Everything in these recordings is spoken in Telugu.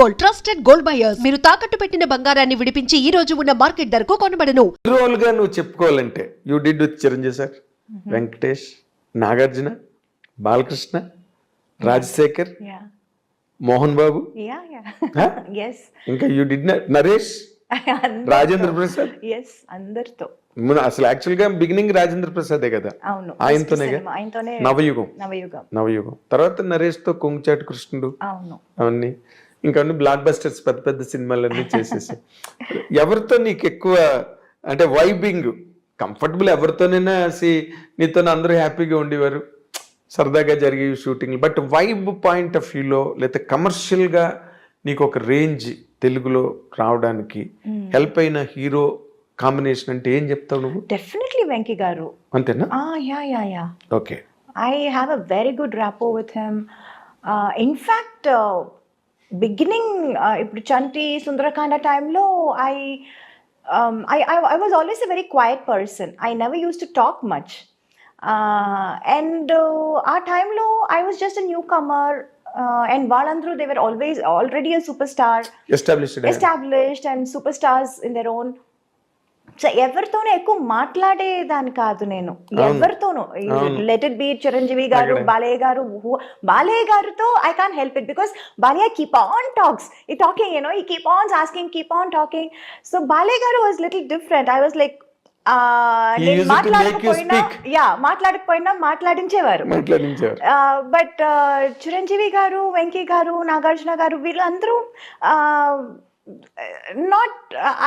Gold, trusted gold buyers. మీరు తాకట్టు పెట్టిన బంగారాన్ని విడిపించి ఈ రోజు ఉన్న మార్కెట్ ధరకు కొనబడను. రోల్ గా నువ్వు చెప్పుకోవాలంటే you did with Chiranjeevi sir, Venkatesh, Nagarjuna, Balakrishna, Rajasekhar, Yeah. Mohan Babu, Yeah. Yes. ఇంకా you did Naresh, Rajendra Prasad. Yes. అందరితో. అసలు యాక్చువల్ గా బిగినింగ్ రాజేంద్ర ప్రసాదే కదా, అవును. ఆయనతోనే నవయుగం తర్వాత నరేష్ తో కొంగుచాటు కృష్ణుడు, అవును. అవన్నీ ఇంకా బ్లాక్ బస్టర్స్ పెద్ద పెద్ద సినిమాలన్నీ చేసేసి ఎవరితో నీకు ఎక్కువ అంటే వైబింగ్ కంఫర్టబుల్, ఎవరితోనైనా నీతో అందరూ హ్యాపీగా ఉండేవారు, సరదాగా జరిగే shooting. But vibe point of వ్యూలో లేకపోతే కమర్షియల్గా నీకు ఒక రేంజ్ తెలుగులో రావడానికి హెల్ప్ అయిన హీరో కాంబినేషన్ అంటే ఏం చెప్తావు నువ్వు? డెఫినెట్లీ వెంకీ గారు. అంతేనా? Yeah. Okay. I have a very good rapport with him. In fact, beginning ఇప్పుడు చంటి సుందరకాండ టైంలో I was always a very quiet person. I never used to talk much. And ఆ టైంలో I was just a newcomer. And వాళ్ళందరూ they were already a superstar. Established and superstars in their own. So ఎవరితోనూ ఎక్కువ మాట్లాడేదాన్ని కాదు నేను, ఎవరితోనూ. లెట్ ఇట్ బి చిరంజీవి గారు, బాలయ్య గారితో I can't help it because Balayya keep on talks, ఈ టాకింగ్ ఈ keep on asking, keep on talking. So Balayya గారు was little different. I was like మాట్లాడకపోయినా మాట్లాడించేవారు. బట్ చిరంజీవి గారు, వెంకీ గారు, నాగార్జున గారు వీళ్ళందరూ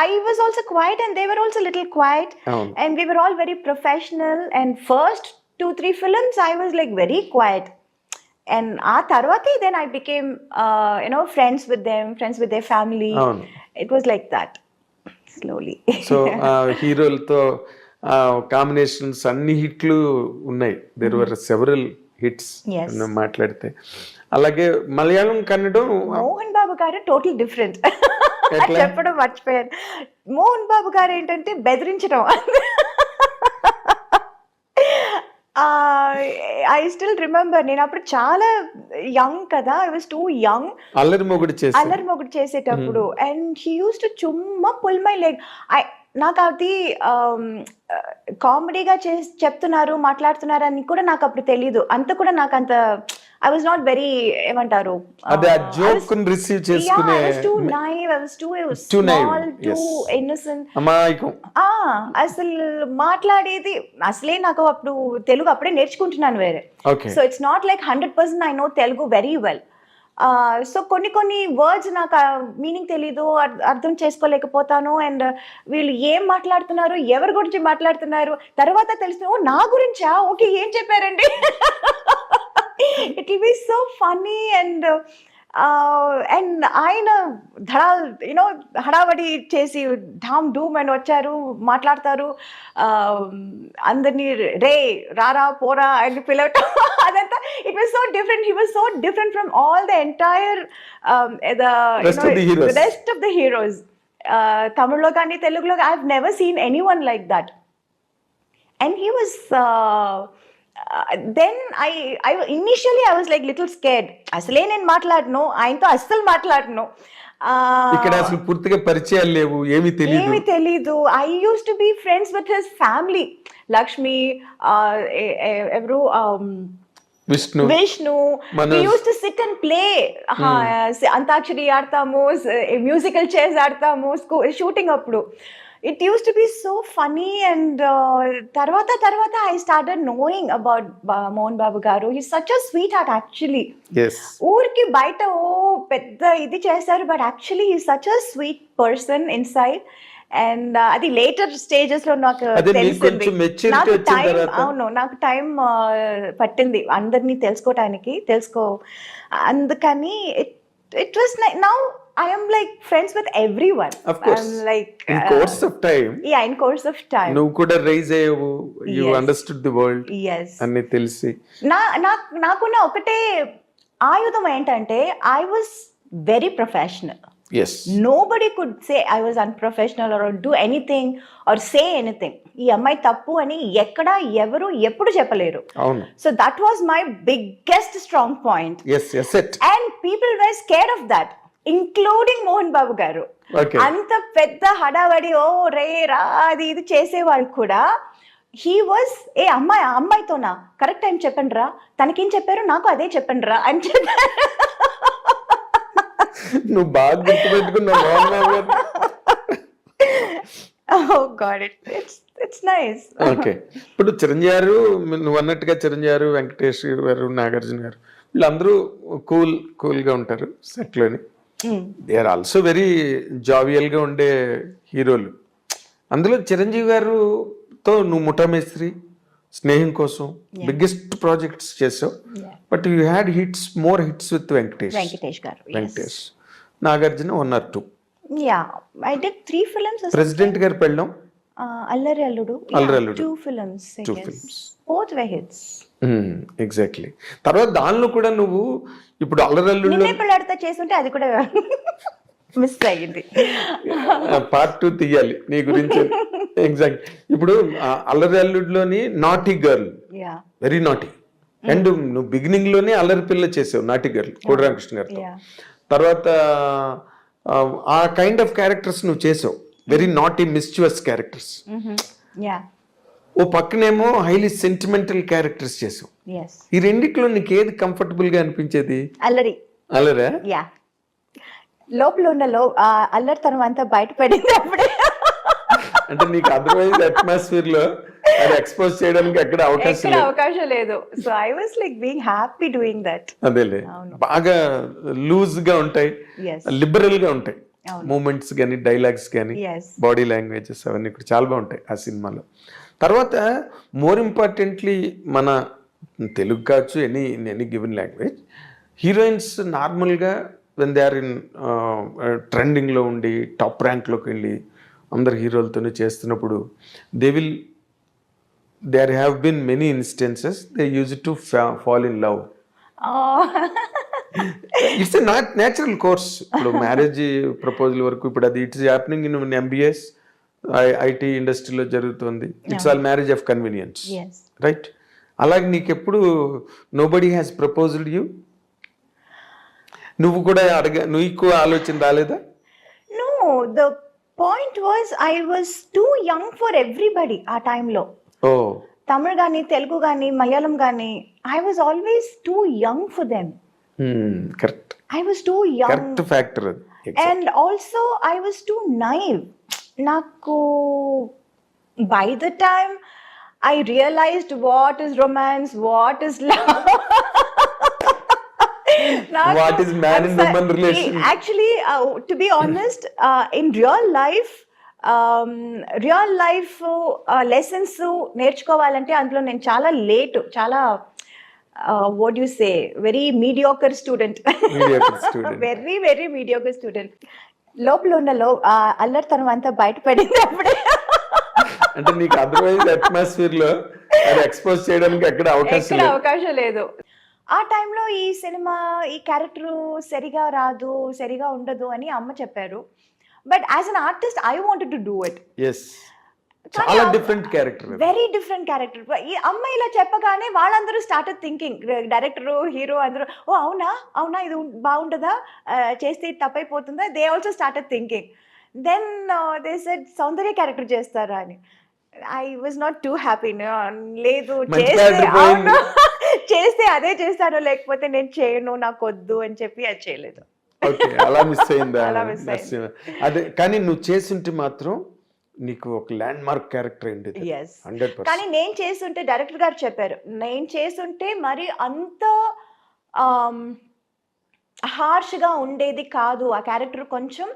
I was also quiet and they were also a little quiet. And we were all very professional, and first 2-3 films I was like very quiet, and tarvati then I became friends with them, friends with their family. It was like that slowly. So హీరోలతో కాంబినేషన్స్ అన్ని హిట్లు ఉన్నాయి. దేర్ వర్ సెవరల్ హిట్స్ మాట్లాడితే. అలాగే మలయాళం, కన్నడం, మోహన్ బాబు గారు టోటల్ డిఫరెంట్. చెప్పడం మర్చిపోయాను. మోహన్ బాబు గారు ఏంటంటే బెదిరించడం. ఐ స్టిల్ రిమెంబర్, నేను అప్పుడు చాలా యంగ్ కదా, I was two young. Allari Mogudu చేసేటప్పుడు అండ్ హీ యూస్ టు చుమ్మా పుల్ మై లెగ్. నాకు అది కామెడీగా చెప్తున్నారు, మాట్లాడుతున్నారు అని కూడా నాకు అప్పుడు తెలీదు. అంత కూడా నాకు అంత I was not very ఏమంటారు, అసలు మాట్లాడేది అసలే నాకు అప్పుడు తెలుగు అప్పుడే నేర్చుకుంటున్నాను వేరే. So it's not like 100% I know Telugu very well. So కొన్ని వర్డ్స్ నాకు మీనింగ్ తెలీదు, అర్థం చేసుకోలేకపోతాను. అండ్ వీళ్ళు ఏం మాట్లాడుతున్నారు, ఎవరి గురించి మాట్లాడుతున్నారు తర్వాత తెలుసు, నా గురించా, ఓకే ఏం చెప్పారండి. It will be so funny and ఆయన హడావడి చేసి ఢామ్ డూమ్ అని వచ్చారు, మాట్లాడతారు, అందరినీ రే రారా పోరా అని పిలవటం అదంతా. It was so different. He was so different from all the entire rest of the heroes. తమిళ్లో కానీ తెలుగులో I have never seen anyone like that. And he was then I initially I was like little scared. అసలే నేను మాట్లాడను, ఆయనతో అస్సలు మాట్లాడను. ఇక్కడ అసలు పూర్తిగా పరిచయాలు లేవు, ఏమీ తెలీదు. I used to be friends with his family. Lakshmi, ఎవరు, Vishnu. We used to sit and play. Antakshari ఆడతాము, మ్యూజికల్ చైర్స్ ఆడతాము షూటింగ్ అప్పుడు. It used to be so funny. And tarvata I started knowing about Mohan Babu garu. He's such a sweetheart actually. Yes. Urki baita pedda idi chesaru, but actually he's such a sweet person inside. And adi later stages lo నాకు తెలిసింది. నాకు టైం పట్టింది అందరినీ తెలుసుకోవటానికి. అందుకని it was now I am like friends with everyone. Of course. I'm like in course of time. Yeah, in course of time. నువ్వు కూడా రైజ్ అయ్యావు. You understood the world. Yes. అన్ని తెలిసి. నాకున్న ఒకటే ఆయుధం ఏంటంటే I was very professional. Yes. Nobody could say I was unprofessional or do anything or say anything. ఈ అమ్మాయి తప్పు అని ఎక్కడ ఎవరు ఎప్పుడు చెప్పలేరు. అవును. So that was my biggest strong point. Yes, it. And people were scared of that. Including Mohan Babu garu. Okay. అంత పెద్ద హడావడి ఓ రే రా అది ఇది చేసేవాళ్ళు కూడా హీ వాజ్ ఏ అమ్మాయితోనా కరెక్ట్ టైం చెప్పండి రా, తనకేం చెప్పారు నాకు అదే చెప్పండి రా అని చెప్పారు. నువ్వు బాగా గుర్తుపెట్టుకున్నావు మోహన్ బాబు గారు. Oh God, it's nice. Okay. ఇప్పుడు చిరంజీవి గారు, నువ్వు అన్నట్టుగా చిరంజీవి గారు, వెంకటేష్ గారు, నాగార్జున గారు వీళ్ళందరూ కూల్గా ఉంటారు సెట్లోని. దే ఆర్ ఆల్సో వెరీ జావియల్గా ఉండే హీరోలు. అందులో చిరంజీవి గారుతో నువ్వు ముఠామేస్త్రి, స్నేహం కోసం బిగ్గెస్ట్ ప్రాజెక్ట్స్ చేసావు. But you had more hits with Venkatesh garu. Venkatesh, Nagarjuna 1 or 2. Yeah, I did 3 films. President garu Pellam, అల్లరి అల్లుడు. అల్లరి అల్లుడు. 2 films. I Two guess. films. Both were hits. Exactly. తర్వాత దానిలో కూడా నువ్వు ఇప్పుడు అల్లరల్లుల్లో నిన్నే పెళ్ళాడితే చేస్తుంటే అది కూడా మిస్ అయ్యింది. పార్ట్ 2 తీయాలి నీ గురించి. ఎగ్జాక్ట్. ఇప్పుడు అల్లరి అల్లుడిలోని naughty girl, Yeah. Very naughty. And నువ్వు బిగినింగ్ లోనే అల్లరి పిల్ల చేసావు, నాటీ గర్ల్ కోడి రామకృష్ణ గారితో. Yeah. తర్వాత ఆ కైండ్ ఆఫ్ క్యారెక్టర్స్ నువ్వు చేసావు, very naughty mischievous characters. Yeah. ఓ పక్కనేమో హైలీ సెంటిమెంటల్ క్యారెక్టర్స్ చేసావు. Yes. ఈ రెండిట్లో నీకు ఏది కంఫర్టబుల్ గా అనిపించేది? అల్లరి. అల్లరా? యా, లోపల ఉన్న అల్లరితనం అంతా బయటపడింది అప్పుడే. అంటే నీకు అదర్వైజ్ అట్మాస్ఫియర్ లో అది ఎక్స్పోజ్ చేయడానికి ఎక్కడ అవకాశం లేదు. So I was like being happy doing that. అదేలే, బాగా లూజ్ గా ఉంటాయి, లిబరల్ గా ఉంటాయి మూమెంట్స్ కానీ, డైలాగ్స్ కానీ, బాడీ లాంగ్వేజెస్ అవన్నీ కూడా చాలా బాగుంటాయి ఆ సినిమాలో. తర్వాత మోర్ ఇంపార్టెంట్లీ మన తెలుగు కావచ్చు, ఎనీ గివెన్ లాంగ్వేజ్, హీరోయిన్స్ నార్మల్గా వెన్ దే ఆర్ ఇన్ ట్రెండింగ్లో ఉండి టాప్ ర్యాంక్లోకి వెళ్ళి అందరు హీరోలతోనే చేస్తున్నప్పుడు there have been many instances they used to fall in love. It's a natural course. ఇప్పుడు మ్యారేజ్ ప్రపోజల్ వరకు ఇప్పుడు అది it's happening in MBS IT ఇండస్ట్రీలో జరుగుతుంది. It's all marriage of convenience, right? అలాగే నీకు ఎప్పుడు నోబడీ హ్యాస్ ప్రపోజ్డ్ యూ? నువ్వు కూడా నీకు ఆలోచన రాలేదా? No, the point was I was too young for everybody ఆ టైంలో. తమిళ్ గానీ, తెలుగు గానీ, మలయాళం గానీ, I was always too young for them. Correct. I was too young. Correct factor. And also I was too naive. Naku, by the time I realized what is romance, what is love, what is man and woman relation. Actually, to be honest, in real life lessons నేర్చుకోవాలంటే అందులో నేను చాలా లేట్, చాలా what you say very mediocre student, very very mediocre student. లోపల ఉన్న అల్లరితనం అంతా బయటపడింది అప్పుడే. అంటే నీకు అదర్వైజ్ అట్మాస్ఫియర్ లో అది ఎక్స్పోజ్ చేయడానికి ఎక్కడ అవకాశం లేదు. ఆ టైంలో ఈ సినిమా, ఈ క్యారెక్టర్ సరిగా రాదు, సరిగా ఉండదు అని అమ్మ చెప్పారు. But as an artist I wanted to do it. చాలా different character, very different character. ఈ అమ్మాయి ఇలా చెప్పగానే వాళ్ళందరూ స్టార్టెడ్ థింకింగ్, డైరెక్టర్, హీరో అందరూ, ఓ అవునా ఇది బాగుంటుందా, చేస్తే తప్పైపోతుందా, they also started thinking. Then they said Soundarya character చేస్తారా అని. I was not too happy. లేదు, చేస్తే అదే చేస్తాను, లేకపోతే నేను చేయను, నాకు వద్దు అని చెప్పి అది చేయలేదు. అలా మిస్ అయిందా? అదే, కానీ నువ్వు చేస్తుంటే మాత్రం నీకు ఒక ల్యాండ్ మార్క్ క్యారెక్టర్ అయింది. కానీ నేను చేస్తుంటే డైరెక్టర్ గారు చెప్పారు, నేను చేస్తుంటే మరి అంత హార్ష్ గా ఉండేది కాదు ఆ క్యారెక్టర్. కొంచెం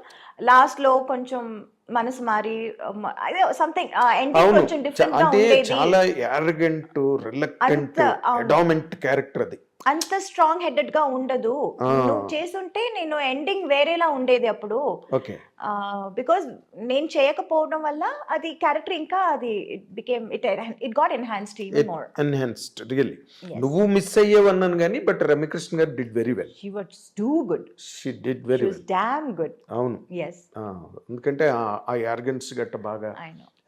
లాస్ట్ లో కొంచెం మనసు మారి అదే సంథింగ్ ఎండింగ్ కొంచెం డిఫరెంట్ గా ఉండేది. చాలా యారగెంట్, రిలక్టెంట్, అడామెంట్ క్యారెక్టర్ అది. అంత స్ట్రాంగ్ హెడెడ్ గా ఉండదు. నువ్వు చేస్తుంటే నేను ఎండింగ్ వేరేలా ఉండేది అప్పుడు. బికాస్ నేను చేయకపోవడం వల్ల అది క్యారెక్టర్ ఇంకా అది it got enhanced even more. Enhanced really. నువ్వు మిస్ అయ్యేవన్నాను కానీ బట్ రమ్యకృష్ణ గారు did very well. She was too good. She did very well. Damn good. అవును. yes. ఎందుకంటే ఆ యార్గెన్స్ గట్ట బాగా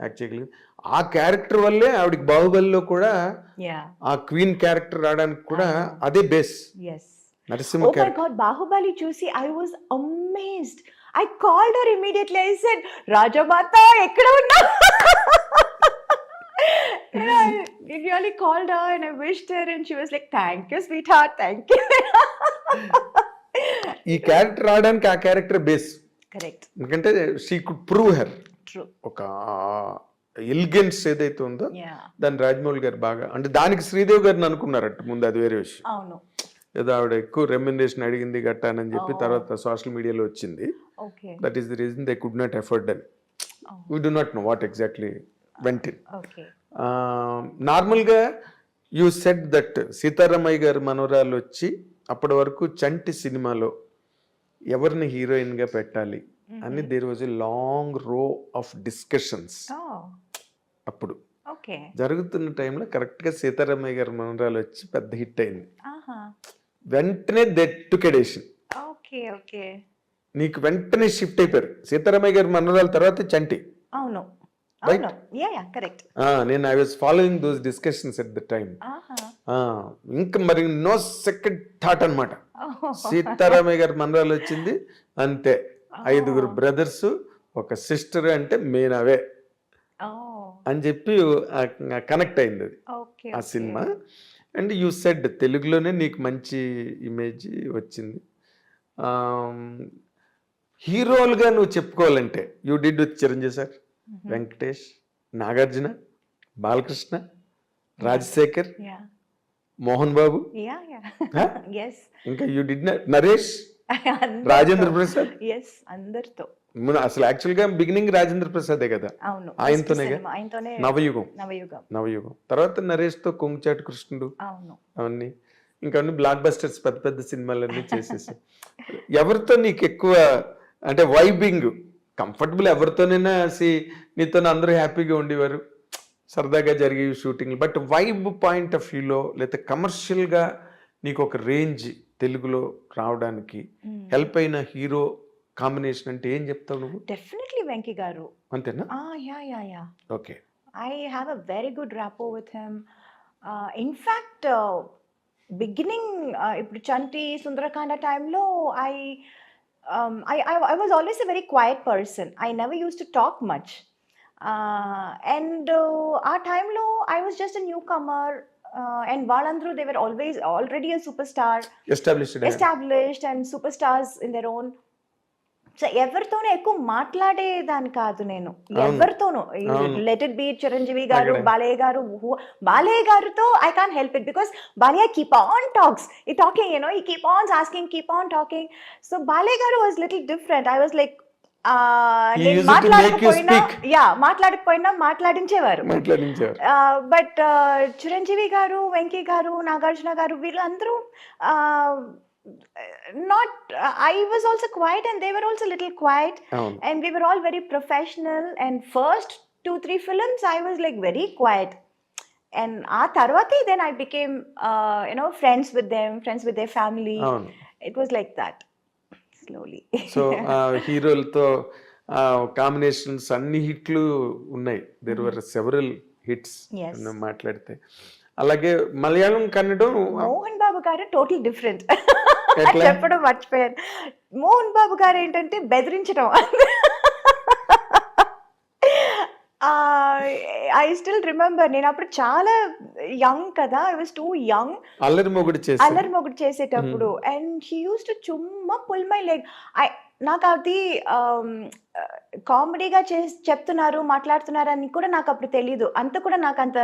యాక్ట్ చేయగలిగింది. ఆ క్యారెక్టర్ వల్లే ఆవిడకి బాహుబలిలో కూడా ఆ క్వీన్ క్యారెక్టర్ రావడానికి కూడా అదే base. Narasimha Oh my character. God, Bahubali చూసి I was amazed. I called her immediately. I said, Rajamata, ఎక్కడ ఉన్నా? And I really called her and I wished her and she was like, thank you, sweetheart, thank you. ఈ క్యారెక్టర్ రావడానికి ఆ క్యారెక్టర్ బేస్. Correct. ఎందుకంటే she could prove her. True. ఒక ఎలిగెన్స్ ఏదైతే ఉందో Yeah. దాన్ని రాజమౌళి గారు బాగా, అంటే దానికి శ్రీదేవి గారిని అనుకున్నారట ముందు, అది వేరే విషయం. అవును. ఏదో ఆవిడ ఎక్కువ రెమ్యునరేషన్ అడిగింది గట్టానని చెప్పి Oh. తర్వాత సోషల్ మీడియాలో వచ్చింది. Okay. That is the reason they could not afford అని. Oh. We do not know what exactly went in. Okay. నార్మల్గా యూ సెట్ దట్ సీతారామయ్య గారు మనవరాలు వచ్చి అప్పటి వరకు చంటి సినిమాలో ఎవరిని హీరోయిన్గా పెట్టాలి అని దేర్ వాజ్ ఎ లాంగ్ రో ఆఫ్ డిస్కషన్స్. Oh. అప్పుడు Okay. జరుగుతున్న టైంలో కరెక్ట్గా సీతారామయ్య గారి మనవరాలు వచ్చి పెద్ద హిట్ అయింది. Aha. వెంటనే దెట్టుకెడేషన్, Okay. Okay. నీకు వెంటనే షిఫ్ట్ అయిపోయారు. సీతారామయ్య గారి మనవరాల తర్వాత చంటి. అవును. Right? అవును. Yeah. Correct. నేను I was following those discussions at the time. Aha. ఇంకా మరి నో సెకండ్ థాట్ అనమాట. Oh. సీతారామయ్య గారి మనరాలు వచ్చింది అంతే. 5 బ్రదర్స్, ఒక సిస్టర్, అంటే మెయిన్ అవే Oh. అని చెప్పి కనెక్ట్ అయింది అది Okay. ఆ Okay. Cinema. And you said తెలుగులోనే నీకు మంచి ఇమేజ్ వచ్చింది. హీరోలుగా నువ్వు చెప్పుకోవాలంటే you did with Chiranjeevi sir, Venkatesh, Nagarjuna, Balakrishna, Rajasekhar, Yeah. Mohan Babu, Yeah. Yeah. Huh? Yes. ఇంకా you did Naresh, Rajendra Prasad. Yes. అందరితో. అసలు యాక్చువల్గా బిగినింగ్ రాజేంద్ర ప్రసాదే కదా, అవును. ఆయనతోనేగా. ఆయనతోనే నవయుగం. నవయుగం. తర్వాత నరేష్తో కొంగుచాటు కృష్ణుడు, అవును. అవన్నీ ఇంకా అన్ని బ్లాక్ బస్టర్స్, పెద్ద పెద్ద సినిమాలన్నీ చేసేసి. ఎవరితో నీకు ఎక్కువ అంటే వైబింగ్ కంఫర్టబుల్, ఎవరితోనైనా నీతో అందరూ హ్యాపీగా ఉండేవారు, సరదాగా జరిగే షూటింగ్లు. బట్ వైబ్ పాయింట్ ఆఫ్ వ్యూలో లేదా కమర్షియల్గా నీకు ఒక రేంజ్ తెలుగులో రావడానికి హెల్ప్ అయిన హీరో కాంబినేషన్ అంటే ఏం చెప్తావు నువ్వు? డెఫినెట్లీ వెంకీ గారు. అంతేనా? Yeah. Okay. I have a very good rapport with him. In fact, beginning ఇప్పుడు చంటి సుందరకాండ టైంలో I was always a very quiet person. I never used to talk much. And ఆ టైంలో I was just a newcomer. And వాళ్ళందరూ they were already a superstar, established and superstars in their own. So ఎవరితోనూ ఎక్కువ మాట్లాడేదాన్ని కాదు నేను, ఎవరితోనూ. లెట్ ఇట్ బి చిరంజీవి గారు, బాలయ్య గారితో I can't help it because Balayya keep on talking, he keep on asking, keep on talking. So Balayya గారు was little different. I was like మాట్లాడకపోయినా మాట్లాడించేవారు. బట్ చిరంజీవి గారు, వెంకీ గారు, నాగార్జున గారు, వీళ్ళందరూ I was also quiet and they were also little quiet. And we were all very professional, and first 2-3 films I was like very quiet, and tarvati then I became friends with them, friends with their family. It was like that slowly. So హీరోలతో కాంబినేషన్స్ అన్ని హిట్లు ఉన్నాయి. దేర్ వర్ సెవరల్ హిట్స్ మాట్లాడితే. అలాగే మలయాళం, కన్నడం, మోహన్ బాబు గారు టోటల్ డిఫరెంట్. చెప్పడం మర్చిపోయాను. మోహన్ బాబు గారు ఏంటంటే బెదిరించడం. ఐ స్టిల్ రిమెంబర్, నేను అప్పుడు చాలా యంగ్ కదా, I was two young. Allari Mogudu చేసేటప్పుడు అండ్ హీ యూస్ టు చుమ్మా పుల్ మై లెగ్. నాకు అది కామెడీగా చెప్తున్నారు, మాట్లాడుతున్నారు అని కూడా నాకు అప్పుడు తెలీదు. అంత కూడా నాకు అంత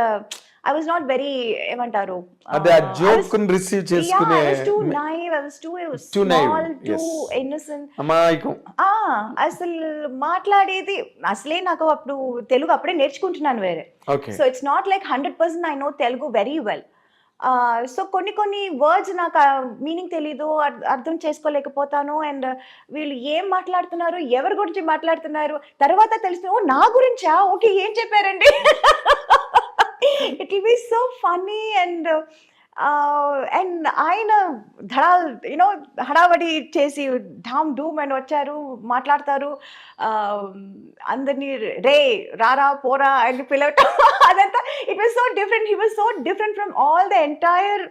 I was not very ఏమంటారు, అదే ఆ జోక్ ని రిసీవ్ చేసుకునే. I was too naive, I was too small, too innocent. అమాయకం. అసలు మాట్లాడేది అసలే నాకు అప్పుడు తెలుగు అప్పుడే నేర్చుకుంటున్నాను వేరే. So it's not like 100% I know Telugu very well. So కొన్ని వర్డ్స్ నాకు మీనింగ్ తెలీదు, అర్థం చేసుకోలేకపోతాను. అండ్ వీళ్ళు ఏం మాట్లాడుతున్నారు, ఎవరి గురించి మాట్లాడుతున్నారు తర్వాత తెలిస్తే, ఓ నా గురించా, ఓకే ఏం చెప్పారండి. It will be so funny. And and ఆయన ధడాల్ యూనో హడావడి చేసి ఢామ్ డూమ్ అని వచ్చారు, మాట్లాడతారు, అందరినీ రే రారా పోరా అని పిలవటం అదంతా. It was so different. He was so different from all the entire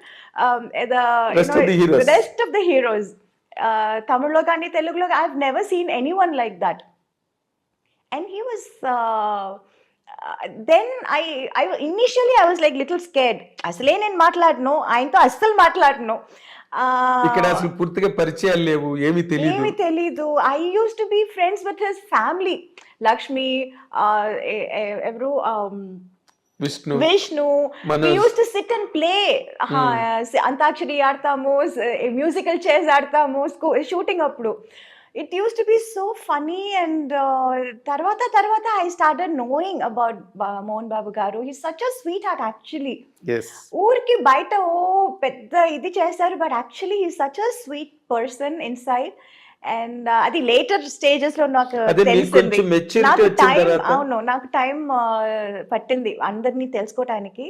rest of the heroes. తమిళ్లో కానీ తెలుగులో I have never seen any one like that. And he was then I initially I was like little scared. అసలే నేను మాట్లాడను ఆయనతో, అస్సలు మాట్లాడను. ఇక్కడ అసలు పూర్తిగా పరిచయాలు లేవు, ఏమీ ఏమీ తెలీదు. I used to be friends with his family. Lakshmi, ఎవరు Vishnu, we used to sit and play. Antakshari ఆడతాము, మ్యూజికల్ చైర్స్ ఆడతాము షూటింగ్ అప్పుడు. It used to be so funny, and tarvata I started knowing about Mohan Babu garu. He's such a sweetheart actually. yes, ఊరికి బయట పెద్ద ఇది చేస్తారు, but actually he such a sweet person inside. And అది లేటర్ స్టేజెస్ లో నాకు తెలిసింది. నాకు టైం, అవును, నాకు టైం పట్టింది అందరినీ తెలుసుకోవటానికి.